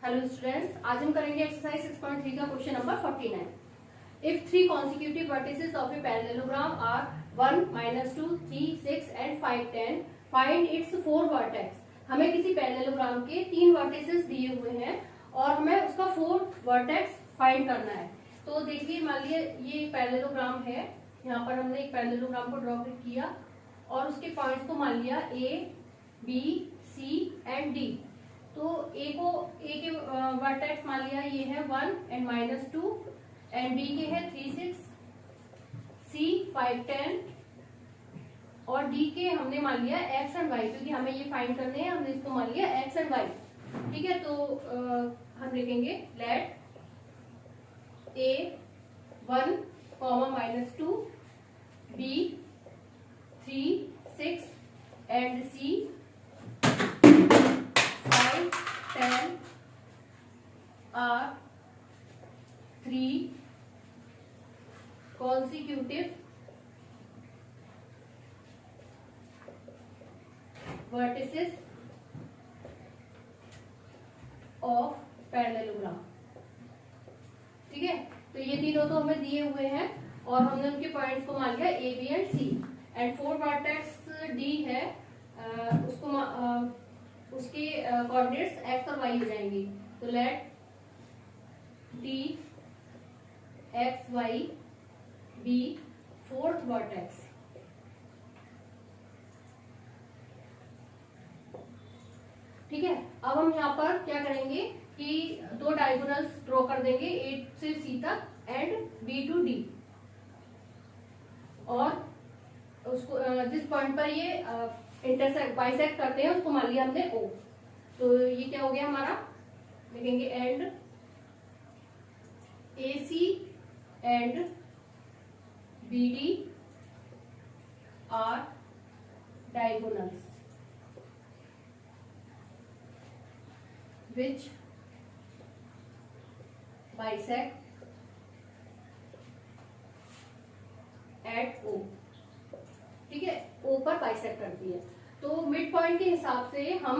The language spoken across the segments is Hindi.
हेलो स्टूडेंट्स, आज हम करेंगे एक्सरसाइज 6.3 का question number 49। If three consecutive vertices of a parallelogram are 1, -2, 3, 6 and 5, 10, find its 4 vertex. हमें किसी पैरेललोग्राम के 3 वर्टिसेस दिए हुए हैं और हमें उसका 4 वर्टेक्स फाइंड करना है। तो देखिए, मान लिया ये पैरेललोग्राम है, यहाँ पर हमने एक पैरेललोग्राम को ड्रॉ किया और उसके पॉइंट्स को मान लिया A, B, C and D। तो ए के वर्टेक्स मान लिया ये है 1 एंड -2 एंड बी के है 3, 6, सी 5, 10 और डी के हमने मान लिया एक्स एंड वाई, क्योंकि हमें ये फाइंड करने हैं, हमने इसको मान लिया एक्स एंड वाई। ठीक है, तो हम लिखेंगे let A 1, -2, B 3, 6 and C 5, 10 are 3 consecutive vertices of parallelogram। ठीक है, तो ये तीनों तो हमें दिए हुए हैं और हमने उनके पॉइंट्स को मान लिया A, B and C and 4 vertex D है, उसके कोऑर्डिनेट्स एक्स और वाई हो जाएंगी। तो let D x y be 4th vertex. ठीक है, अब हम यहाँ पर क्या करेंगे कि 2 डायगोनल्स ड्रॉ कर देंगे A से C तक एंड B to D, और उसको जिस पॉइंट पर ये इंटरसेक्ट बाइसेक्ट करते हैं उसको मान लिया हमने O। तो ये क्या हो गया हमारा, लिखेंगे and AC and BD are diagonals which bisect at O। ठीक है, O पर बाइसेक्ट करती है। तो मिड पॉइंट के हिसाब से हम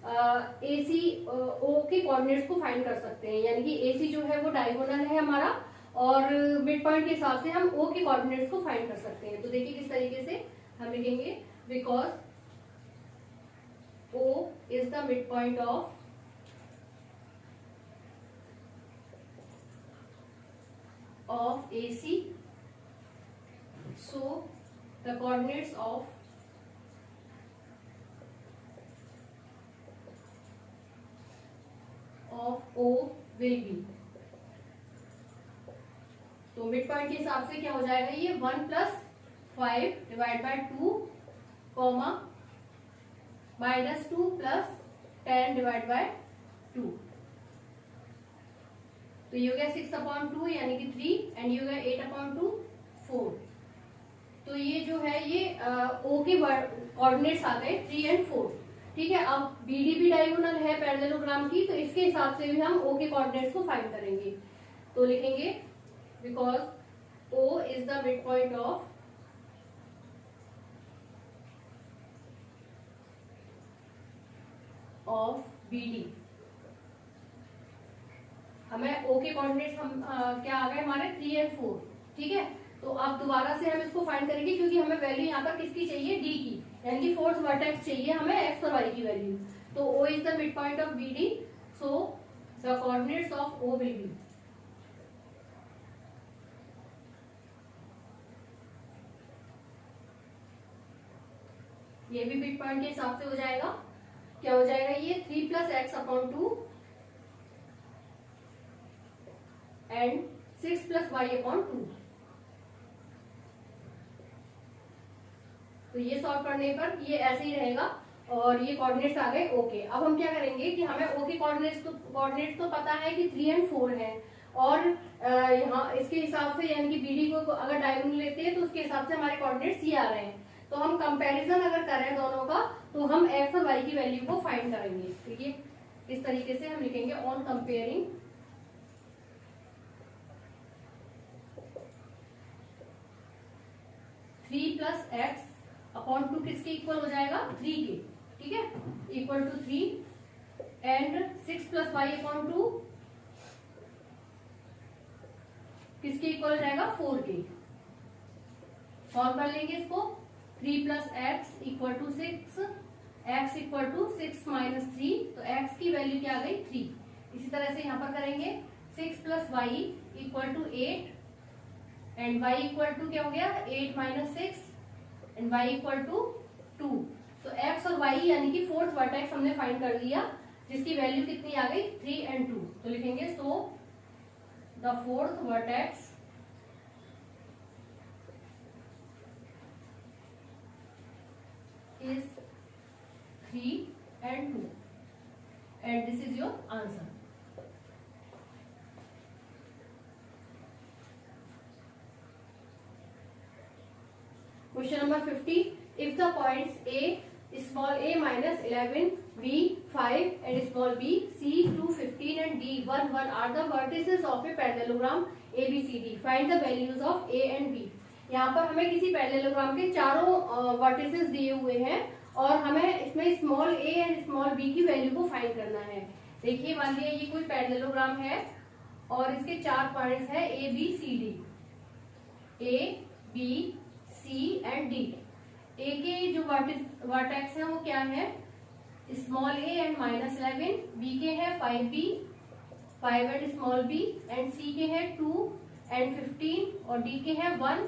AC O के कोऑर्डिनेट्स को फाइंड कर सकते हैं, यानी कि AC जो है वो डायगोनल है हमारा और मिड पॉइंट के हिसाब से हम O के कोऑर्डिनेट्स को फाइंड कर सकते हैं। तो देखिए किस तरीके से हम लिखेंगे, because O is the mid point of AC, so the coordinates of O will be। तो मिड पॉइंट के हिसाब से क्या हो जाएगा, ये 1 + 5 divide by 2 comma -2 + 10 divide by 2। तो ये हो गया 6/2 यानी कि 3 एंड ये हो गया 8/2 4। तो ये जो है ये O के कोऑर्डिनेट्स आ गए 3 और 4। ठीक है, अब BD भी डायगोनल है पैरेललोग्राम की, तो इसके हिसाब से भी हम O के कोऑर्डिनेट्स को फाइंड करेंगे। तो लिखेंगे because O is the mid point of BD। हमें O के कोऑर्डिनेट्स हम क्या आ गए हमारे 3 और 4। ठीक है, तो अब दोबारा से हम इसको फाइंड करेंगे, क्योंकि हमें वैल्यू यहाँ पर किसकी चाहिए, D की, यानी कि 4th वर्टेक्स चाहिए हमें एक्स और वाई की वैल्यू। तो O is the mid point of BD, so the coordinates of O will be, ये भी मिड पॉइंट के हिसाब से हो जाएगा। क्या हो जाएगा, ये 3 + x/2 एंड 6 + y/2। तो ये सॉल्व करने पर ये ऐसे ही रहेगा और ये कोऑर्डिनेट्स आ गए ओके। अब हम क्या करेंगे कि हमें O के कोऑर्डिनेट्स तो पता है कि 3 और 4 है, और यहाँ इसके हिसाब से यानी कि BD को अगर डायगोनल लेते हैं तो उसके हिसाब से हमारे कोऑर्डिनेट्स ये आ रहे हैं। तो हम कंपैरिजन अगर करें दोनों का, तो हम x और y की वैल्यू को फाइंड करेंगे। ठीक है, इस तरीके से हम लिखेंगे ऑन कंपेयरिंग 3 + x/2 किसके इक्वल हो जाएगा, 3 के। ठीक है, equal to 3 and 6 plus Y upon 2 किसके इक्वल रहेगा, 4 के। सॉल्व कर लेंगे इसको। 3 plus X equal to 6, X equal to 6 minus 3, तो एक्स की वैल्यू क्या आ गई, 3। इसी तरह से यहाँ पर करेंगे 6 plus Y equal to 8 and Y equal to क्या हो गया, 8 minus 6 and Y equal to 2। तो एक्स और वाई यानी कि फोर्थ वर्टेक्स हमने फाइंड कर लिया, जिसकी वैल्यू कितनी आ गई, 3 एंड 2। तो लिखेंगे so the fourth vertex is 3 and 2 and this is your answer. Question number 50. If the points A, small a minus 11, B 5 and small b, C 2 15 and D 1 1 are the vertices of a parallelogram ABCD. Find the values of A and B. यहाँ पर हमें किसी पैरेललोग्राम के चारों वर्टिसेस दिए हुए हैं और हमें इसमें small a and small b की वैल्यू को फाइंड करना है। देखिए मान लिया ये कोई पैरेललोग्राम है और इसके 4 पॉइंट्स है a b c d, a b c and d। a के जो वर्टेक्स है वो क्या है, small a and minus 11, b के है 5b 5 and small b and c के है 2 एंड 15 और d के है 1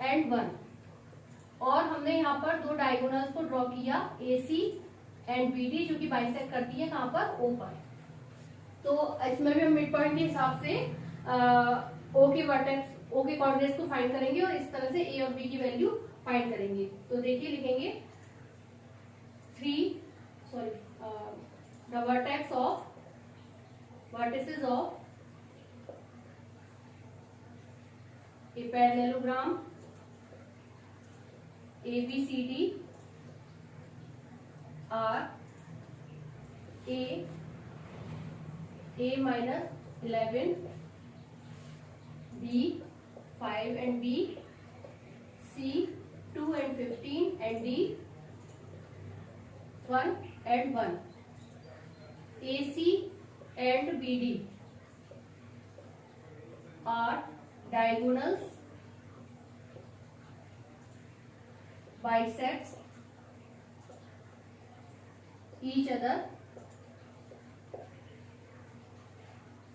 एंड 1। और हमने यहाँ पर दो डायगोनल्स को ड्रॉ किया, AC एंड BD, जो कि बाइसेक्ट करती है कहाँ पर, O पर। तो इसमें भी हम मिड पॉइंट के हिसाब से O के वर्टेक्स, O के कोऑर्डिनेट्स को फाइंड करेंगे और इस तरह से A और B की वैल्यू फाइंड करेंगे। तो देखिए लिखेंगे the vertices of a parallelogram ABCD are A minus 11, B 5 and B, C 2 and 15 and D 1 and 1. AC and BD are diagonals, bisects each other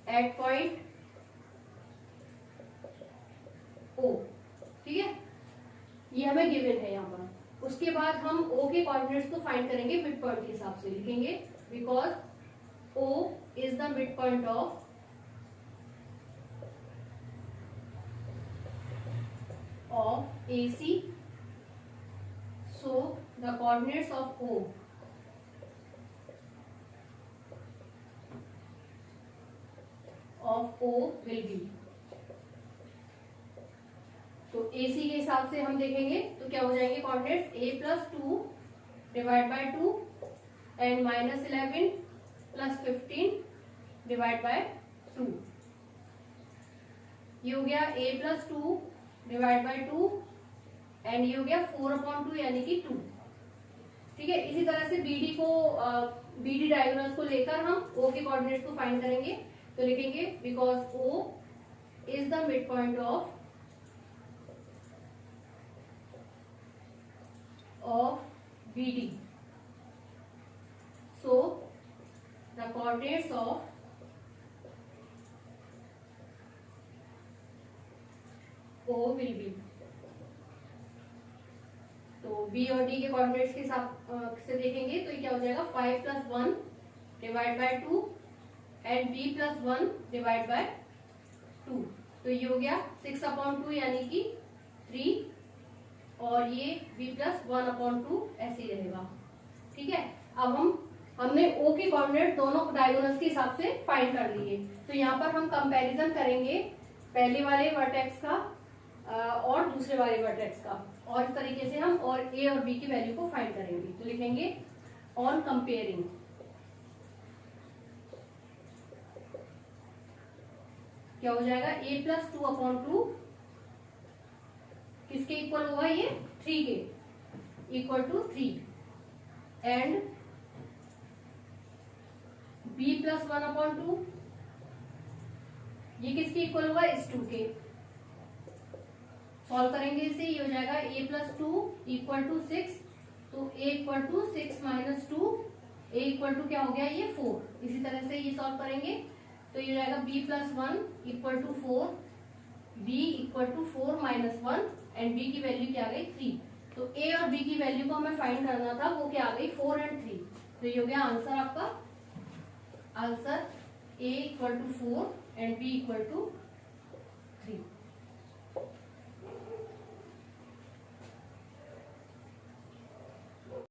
at point O। ठीक है, ये हमें गिवन है यहाँ पर। उसके बाद हम O के कोऑर्डिनेट्स को फाइंड करेंगे मिड पॉइंट के हिसाब से। लिखेंगे because O is the mid point of AC, so the coordinates of O will be, तो AC के हिसाब से हम देखेंगे तो क्या हो जाएंगे coordinates, A plus 2 divide by 2 and minus 11 plus 15 divide by 2। ये हो गया A plus 2 divide by 2 and ये हो गया 4/2 यानी कि 2। ठीक है, इसी तरह से BD डायगोनल्स को लेकर हम O के कोऑर्डिनेट्स को फाइंड करेंगे। तो लिखेंगे because O is the mid point of BD, so the coordinates of O will be, तो B और D के कोऑर्डिनेट्स के हिसाब से देखेंगे तो ये क्या हो जाएगा 5 plus 1 divide by 2 and B plus 1 divide by 2। तो ये हो गया 6/2 यानी कि 3 और ये B प्लस 1/2 ऐसे ही रहेगा। ठीक है, अब हमने O के कोऑर्डिनेट दोनों डायगोनल्स के हिसाब से फाइंड कर लिए। तो यहाँ पर हम कंपैरिजन करेंगे पहले वाले वर्टेक्स का और दूसरे वाले वर्टेक्स का, और इस तरीके से हम और A और B की वैल्यू को फाइंड करेंगे। तो लिखेंगे ऑन कंपेयरिंग, क्या हो जाएगा A प्लस 2/2 किसके इक्वल होगा, ये 3 के equal to 3 and b plus 1/2, ये किसके इक्वल होगा, इस 2 के। सॉल्व करेंगे इसे, ये हो जाएगा a प्लस 2 इक्वल टू 6, तो a equal to 6 minus 2, a equal to क्या हो गया, ये 4। इसी तरह से ये सॉल्व करेंगे तो ये हो जाएगा b plus 1 equal to 4, b equal to 4 minus 1 and b की वैल्यू क्या आ गई, 3। तो a और b की वैल्यू को हमें फाइंड करना था, वो क्या आ गई, 4 एंड 3। तो ये हो गया आंसर आपका, answer a equal to 4 and b equal to 3।